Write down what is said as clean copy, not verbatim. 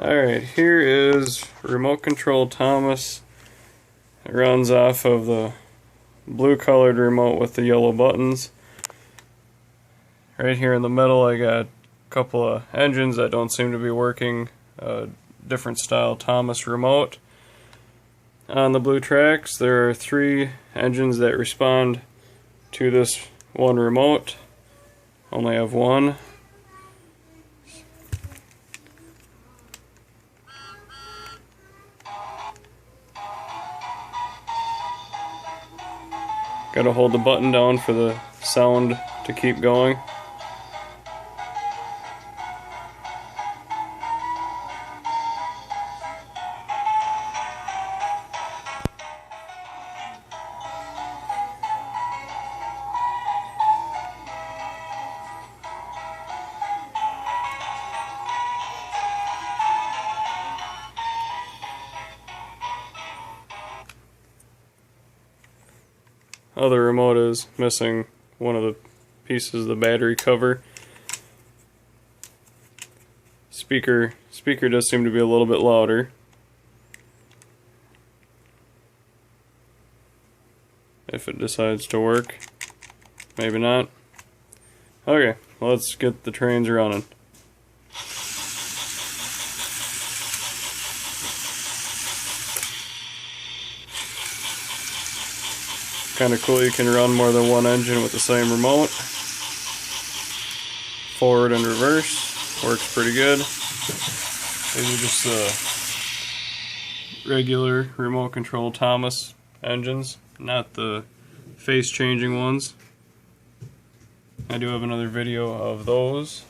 Alright, here is remote control Thomas. It runs off of the blue colored remote with the yellow buttons. Right here in the middle I got a couple of engines that don't seem to be working. Different style Thomas remote. On the blue tracks there are 3 engines that respond to this one remote. Only have one. Gotta hold the button down for the sound to keep going. Other remote is missing one of the pieces of the battery cover. Speaker does seem to be a little bit louder. If it decides to work. Maybe not. Okay, well, let's get the trains running. Kind of cool, you can run more than one engine with the same remote. Forward and reverse, works pretty good. These are just the regular remote control Thomas engines, not the face changing ones. I do have another video of those.